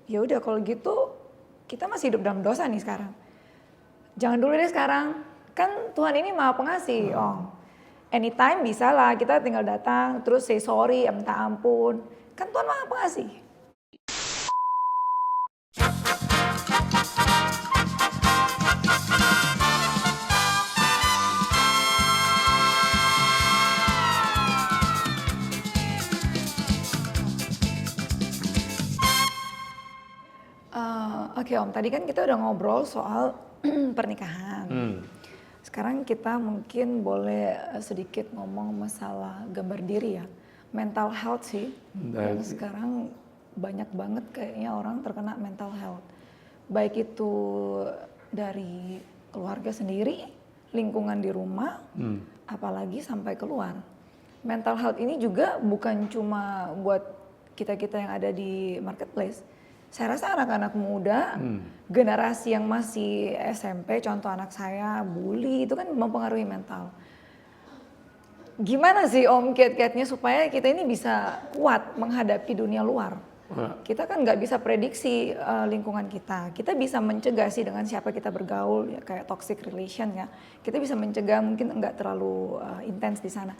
ya udah kalau gitu kita masih hidup dalam dosa nih sekarang. Jangan dulu deh sekarang, kan Tuhan ini Maha Pengasih, Om. Anytime bisa lah, kita tinggal datang terus say sorry, minta ampun. Kan Tuhan Maha Pengasih. Oke Om, tadi kan kita udah ngobrol soal pernikahan. Sekarang kita mungkin boleh sedikit ngomong masalah gambar diri ya. Mental health sih. Yang sekarang banyak banget kayaknya orang terkena mental health. Baik itu dari keluarga sendiri, lingkungan di rumah, apalagi sampai keluar. Mental health ini juga bukan cuma buat kita-kita yang ada di marketplace. Saya rasa anak-anak muda, generasi yang masih SMP, contoh anak saya, bully, itu kan mempengaruhi mental. Gimana sih Om kiat-kiatnya supaya kita ini bisa kuat menghadapi dunia luar? Kita kan nggak bisa prediksi lingkungan kita. Kita bisa mencegah sih dengan siapa kita bergaul, ya, kayak toxic relation ya. Kita bisa mencegah, mungkin nggak terlalu intens di sana.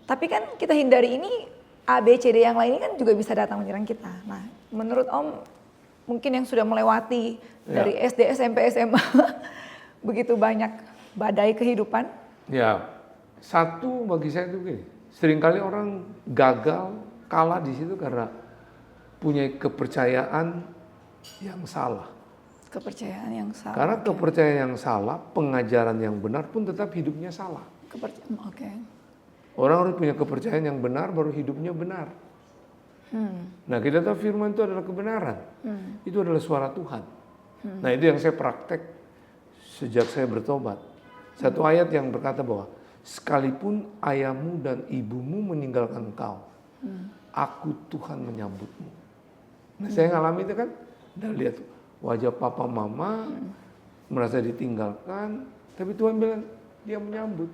Tapi kan kita hindari ini, A, B, C, D yang lain kan juga bisa datang menyerang kita. Nah, menurut Om, mungkin yang sudah melewati dari SD, SMP, SMA, begitu banyak badai kehidupan. Ya, satu bagi saya itu gini, seringkali orang gagal, kalah di situ karena punya kepercayaan yang salah. Kepercayaan yang salah. Karena kepercayaan yang salah, pengajaran yang benar pun tetap hidupnya salah. Orang harus punya kepercayaan yang benar, baru hidupnya benar. Nah, kita tahu firman itu adalah kebenaran. Itu adalah suara Tuhan. Nah, itu yang saya praktek sejak saya bertobat. Satu ayat yang berkata bahwa sekalipun ayahmu dan ibumu meninggalkan engkau, aku Tuhan menyambutmu. Nah, saya ngalami itu kan, dan lihat wajah papa mama merasa ditinggalkan, tapi Tuhan bilang dia menyambut.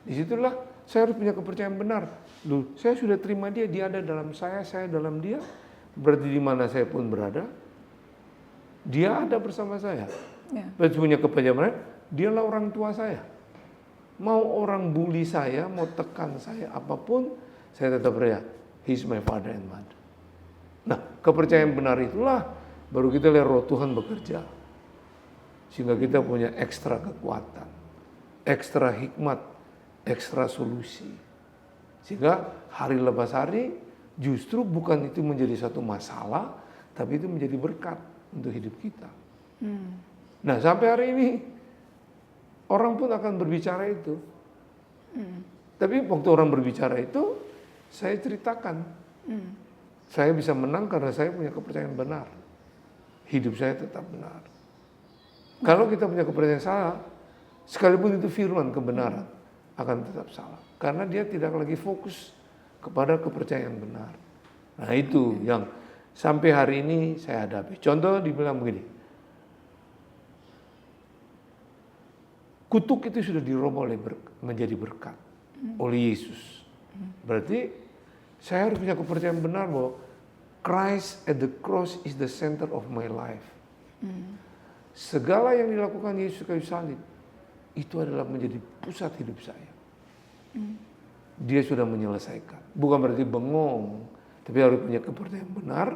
Disitulah saya harus punya kepercayaan benar. Loh, saya sudah terima dia, dia ada dalam saya dalam dia. Berarti di mana saya pun berada, dia ada bersama saya. Berarti punya kepercayaan, dialah orang tua saya. Mau orang bully saya, mau tekan saya, apapun, saya tetap percaya. He's my father and mother. Nah, kepercayaan benar itulah baru kita lihat roh Tuhan bekerja. Sehingga kita punya ekstra kekuatan, ekstra hikmat, ekstra solusi. Sehingga hari lepas hari justru bukan itu menjadi satu masalah, tapi itu menjadi berkat untuk hidup kita. Nah, sampai hari ini orang pun akan berbicara itu. Tapi waktu orang berbicara itu, saya ceritakan. Saya bisa menang karena saya punya kepercayaan benar. Hidup saya tetap benar. Kalau kita punya kepercayaan salah, sekalipun itu firman kebenaran, akan tetap salah. Karena dia tidak lagi fokus kepada kepercayaan benar. Nah, itu yang sampai hari ini saya hadapi. Contoh dibilang begini, kutuk itu sudah dirubah menjadi berkat oleh Yesus. Berarti saya harus punya kepercayaan benar bahwa Christ at the cross is the center of my life. Segala yang dilakukan Yesus kayu salib itu adalah menjadi pusat hidup saya. Dia sudah menyelesaikan. Bukan berarti bengong, tapi harus punya kepercayaan benar,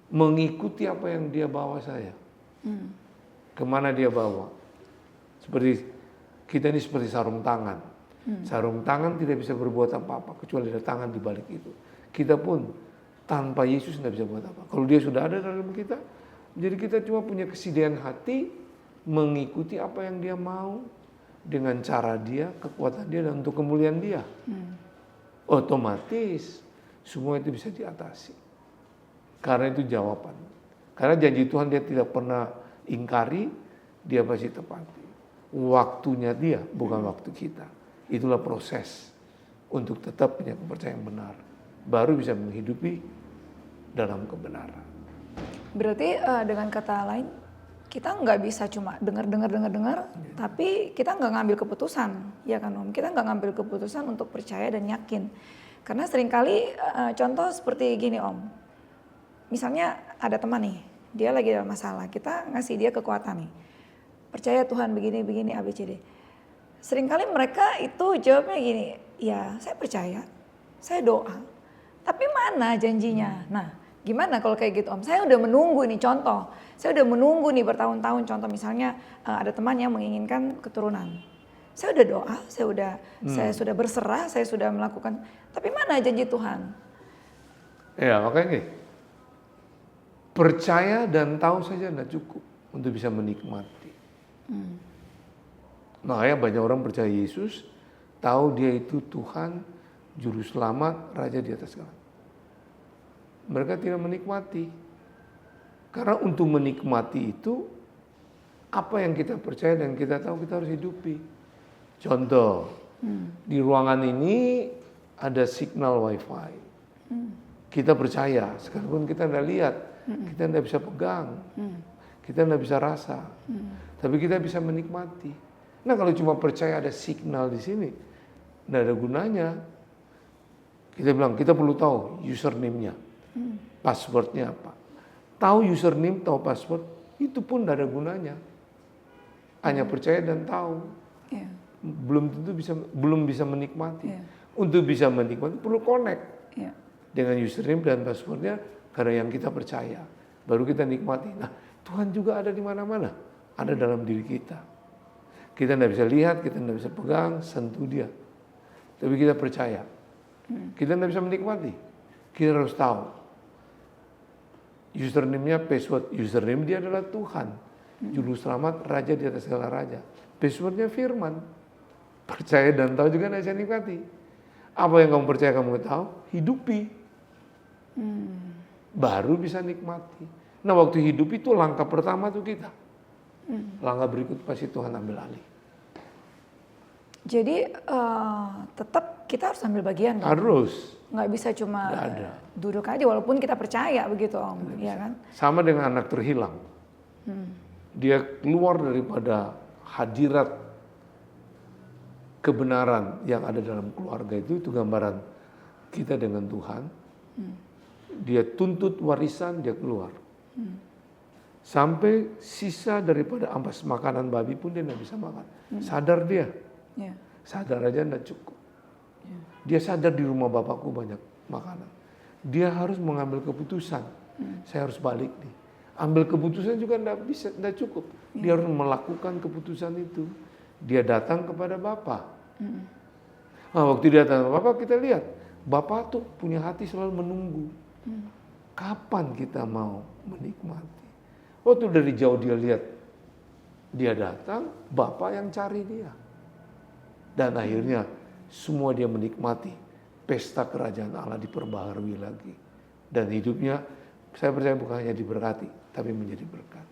mengikuti apa yang dia bawa saya. Kemana dia bawa. Seperti kita ini seperti sarung tangan. Sarung tangan tidak bisa berbuat apa-apa kecuali ada tangan di balik itu. Kita pun tanpa Yesus tidak bisa buat apa. Kalau dia sudah ada dalam kita, jadi kita cuma punya kesediaan hati mengikuti apa yang dia mau dengan cara dia, kekuatan dia, dan untuk kemuliaan dia. Otomatis semua itu bisa diatasi. Karena itu jawaban. Karena janji Tuhan dia tidak pernah ingkari, dia pasti tepati. Waktunya dia, bukan waktu kita. Itulah proses untuk tetap punya kepercayaan benar. Baru bisa menghidupi dalam kebenaran. Berarti dengan kata lain, kita nggak bisa cuma dengar, tapi kita nggak ngambil keputusan, ya kan Om? Kita nggak ngambil keputusan untuk percaya dan yakin. Karena seringkali contoh seperti gini Om, misalnya ada teman nih, dia lagi dalam masalah, kita ngasih dia kekuatan nih. Percaya Tuhan begini, ABCD. Seringkali mereka itu jawabnya gini, ya saya percaya, saya doa, tapi mana janjinya? Nah, gimana kalau kayak gitu Om? Saya udah menunggu nih, contoh, saya udah menunggu nih bertahun-tahun, contoh misalnya ada teman yang menginginkan keturunan. Saya udah doa, saya sudah berserah, saya sudah melakukan, tapi mana janji Tuhan? Ya makanya gini, percaya dan tahu saja tidak cukup untuk bisa menikmati. Makanya banyak orang percaya Yesus, tahu dia itu Tuhan, Juru Selamat, Raja di atas segala. Mereka tidak menikmati. Karena untuk menikmati itu, apa yang kita percaya dan kita tahu kita harus hidupi. Contoh, di ruangan ini ada signal wifi. Kita percaya, sekalipun kita tidak lihat, kita tidak bisa pegang, kita tidak bisa rasa. Tapi kita bisa menikmati. Nah kalau cuma percaya ada signal di sini, tidak ada gunanya. Kita bilang, kita perlu tahu username-nya, password-nya apa. Tahu username, tahu password, itu pun tidak ada gunanya. Hanya percaya dan tahu. Yeah. Belum bisa menikmati. Yeah. Untuk bisa menikmati perlu connect dengan username dan password-nya karena yang kita percaya. Baru kita nikmati. Nah Tuhan juga ada di mana-mana. Ada dalam diri kita. Kita tidak bisa lihat, kita tidak bisa pegang, sentuh dia. Tapi kita percaya. Kita tidak bisa menikmati. Kita harus tahu. Username-nya, password. Username dia adalah Tuhan. Juru Selamat, Raja di atas segala raja. Password-nya firman. Percaya dan tahu juga tidak bisa nikmati. Apa yang kamu percaya kamu tahu, hidupi. Baru bisa nikmati. Nah waktu hidup itu langkah pertama tuh kita. Langkah berikut pasti Tuhan ambil alih. Jadi tetap kita harus ambil bagian. Harus. Nggak bisa cuma duduk aja walaupun kita percaya begitu Om, ya kan? Sama dengan anak terhilang. Dia keluar daripada hadirat kebenaran yang ada dalam keluarga itu gambaran kita dengan Tuhan. Dia tuntut warisan, dia keluar. Sampai sisa daripada ampas makanan babi pun dia tidak bisa makan. Sadar dia. Sadar aja tidak cukup. Dia sadar di rumah bapakku banyak makanan. Dia harus mengambil keputusan. Saya harus balik nih. Ambil keputusan juga tidak cukup. Dia harus melakukan keputusan itu. Dia datang kepada Bapa. Nah, waktu dia datang ke Bapa kita lihat. Bapa tuh punya hati selalu menunggu. Kapan kita mau menikmati? Waktu dari jauh dia lihat. Dia datang, Bapa yang cari dia. Dan akhirnya semua dia menikmati. Pesta kerajaan Allah diperbaharui lagi. Dan hidupnya saya percaya bukan hanya diberkati, tapi menjadi berkat.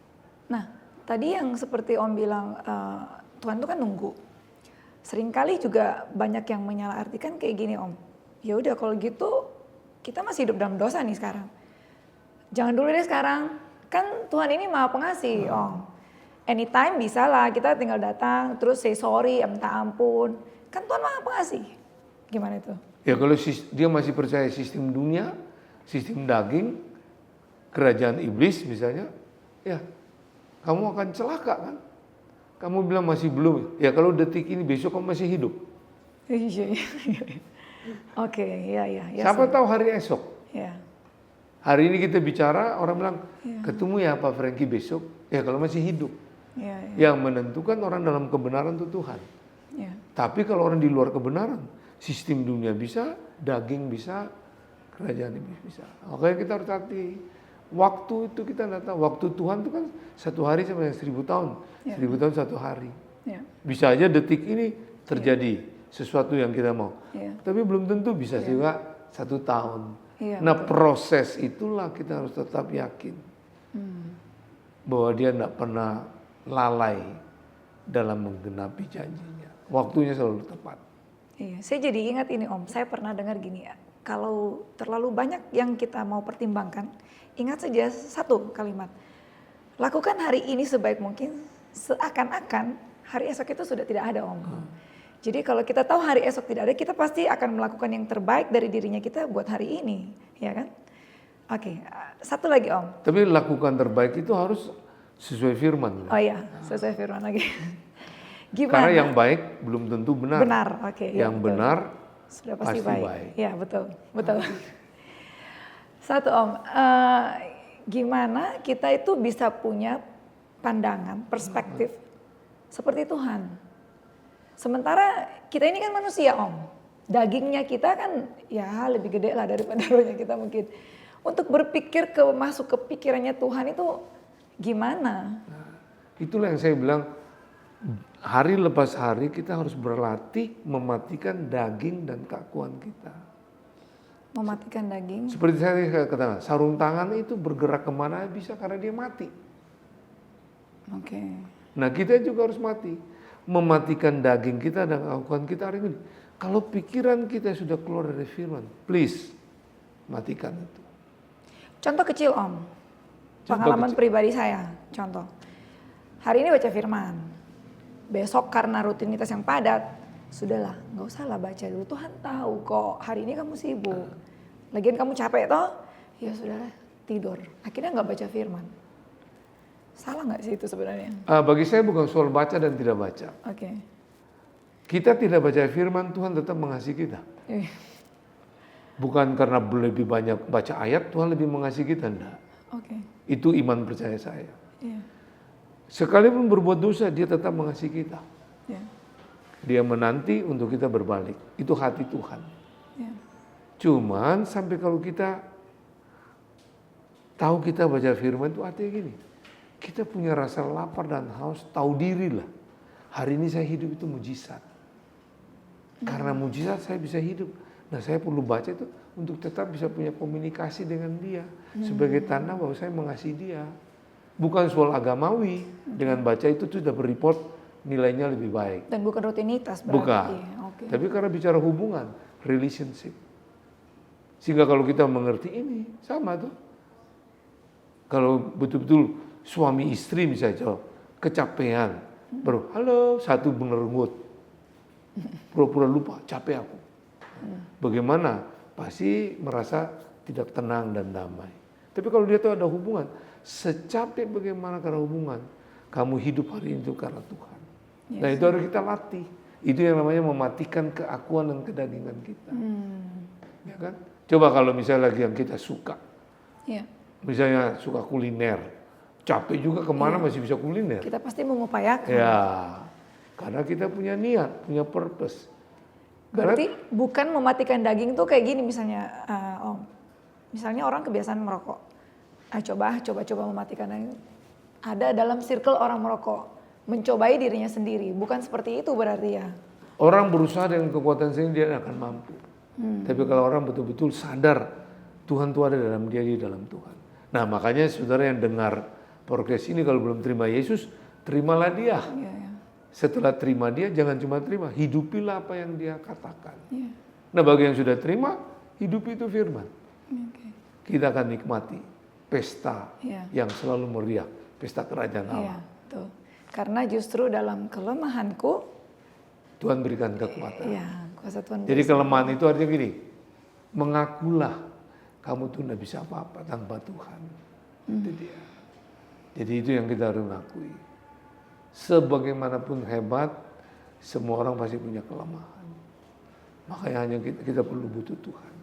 Nah, tadi yang seperti Om bilang, Tuhan itu kan nunggu. Seringkali juga banyak yang menyalahartikan kayak gini Om. Ya udah kalau gitu kita masih hidup dalam dosa nih sekarang. Jangan dulu deh sekarang. Kan Tuhan ini Maha Pengasih Om. Anytime bisa lah kita tinggal datang terus say sorry, minta ampun. Kan Tuhan Maha Pengasih. Gimana itu? Ya kalau dia masih percaya sistem dunia, sistem daging, kerajaan iblis misalnya, ya kamu akan celaka kan. Kamu bilang masih belum, ya kalau detik ini besok kamu masih hidup. Iya. Oke, ya. Siapa tahu hari esok. Ya. Hari ini kita bicara, orang bilang ketemu ya Pak Franky besok. Ya kalau masih hidup. Ya. Yang menentukan orang dalam kebenaran itu Tuhan. Ya. Tapi kalau orang di luar kebenaran, sistem dunia bisa, daging bisa, kerajaan iblis bisa. Makanya kita harus hati. Waktu itu kita tidak tahu. Waktu Tuhan itu kan 1 hari sama yang 1000 tahun. 1000 tahun 1 hari. Ya. Bisa aja detik ini terjadi sesuatu yang kita mau. Tapi belum tentu bisa juga 1 tahun. Nah betul. Proses itulah kita harus tetap yakin. Bahwa dia tidak pernah lalai dalam menggenapi janjinya. Waktunya selalu tepat. Iya, saya jadi ingat ini Om, saya pernah dengar gini ya. Kalau terlalu banyak yang kita mau pertimbangkan, ingat saja satu kalimat. Lakukan hari ini sebaik mungkin, seakan-akan hari esok itu sudah tidak ada Om. Jadi kalau kita tahu hari esok tidak ada, kita pasti akan melakukan yang terbaik dari dirinya kita buat hari ini, ya kan? Oke, satu lagi Om. Tapi lakukan terbaik itu harus sesuai firman. Oh iya, sesuai firman lagi. Gimana? Karena yang baik belum tentu benar. Benar, oke. Yang ya, benar sudah pasti baik. Ya betul. Satu Om, gimana kita itu bisa punya pandangan, perspektif seperti Tuhan. Sementara kita ini kan manusia Om. Dagingnya kita kan ya lebih gede lah daripada rohnya kita mungkin. Untuk berpikir masuk ke pikirannya Tuhan itu gimana? Nah, itulah yang saya bilang, hari lepas hari kita harus berlatih mematikan daging dan keakuan kita. Mematikan daging? Seperti saya katakan, sarung tangan itu bergerak kemana bisa karena dia mati. Oke. Nah kita juga harus mati. Mematikan daging kita dan keakuan kita hari ini. Kalau pikiran kita sudah keluar dari firman, please matikan itu. Contoh kecil Om, pengalaman pribadi saya, contoh. Hari ini baca firman, besok karena rutinitas yang padat, sudahlah nggak usah lah baca dulu. Tuhan tahu kok hari ini kamu sibuk. Lagian kamu capek toh, ya sudahlah tidur. Akhirnya nggak baca firman. Salah nggak sih itu sebenarnya? Bagi saya bukan soal baca dan tidak baca. Oke. Kita tidak baca firman, Tuhan tetap mengasihi kita. Bukan karena lebih banyak baca ayat, Tuhan lebih mengasihi kita, enggak. Oke. Itu iman percaya saya. Iya. Sekalipun berbuat dosa, dia tetap mengasihi kita. Iya. Dia menanti untuk kita berbalik. Itu hati Tuhan. Iya. Cuman sampai kalau kita tahu kita baca firman itu artinya gini. Kita punya rasa lapar dan haus, tahu diri lah. Hari ini saya hidup itu mujizat. Karena mujizat saya bisa hidup. Nah saya perlu baca itu untuk tetap bisa punya komunikasi dengan dia. Sebagai tanda bahwa saya mengasihi dia. Bukan soal agamawi. Dengan baca itu sudah berreport nilainya lebih baik. Dan bukan rutinitas berarti. Bukan. Oke. Tapi karena bicara hubungan, relationship. Sehingga kalau kita mengerti ini, sama tuh. Kalau betul-betul suami istri misalnya kecapean. Baru halo, satu menerenggut. Pura-pura lupa, capek aku. Bagaimana? Pasti merasa tidak tenang dan damai. Tapi kalau dia tahu ada hubungan, secapek bagaimana karena hubungan, kamu hidup hari ini itu karena Tuhan. Yes. Nah itu harus kita latih. Itu yang namanya mematikan keakuan dan kedagingan kita. Ya kan? Coba kalau misalnya lagi yang kita suka. Yeah. Misalnya suka kuliner. Capek juga kemana masih bisa kuliner. Kita pasti mengupayakan. Ya, karena kita punya niat, punya purpose. Berarti bukan mematikan daging tuh kayak gini misalnya, Om. Misalnya orang kebiasaan merokok. Coba mematikan daging. Ada dalam circle orang merokok. Mencobai dirinya sendiri. Bukan seperti itu berarti ya. Orang berusaha dengan kekuatan sendiri dia akan mampu. Tapi kalau orang betul-betul sadar Tuhan itu ada dalam dia, di dalam Tuhan. Nah makanya saudara yang dengar progres ini kalau belum terima Yesus, terimalah dia. Yeah. Setelah terima dia, jangan cuma terima, hidupilah apa yang dia katakan. Yeah. Nah bagi yang sudah terima, hidupi itu firman. Okay. Kita akan nikmati pesta yang selalu meriah, pesta kerajaan Allah. Tuh. Karena justru dalam kelemahanku, Tuhan berikan kekuatan. Kuasa Tuhan. Jadi kelemahan itu artinya gini, mengakulah kamu tuh tidak bisa apa-apa tanpa Tuhan. Itu dia. Jadi itu yang kita harus akui. Sebagaimanapun hebat, semua orang pasti punya kelemahan. Makanya hanya kita perlu butuh Tuhan.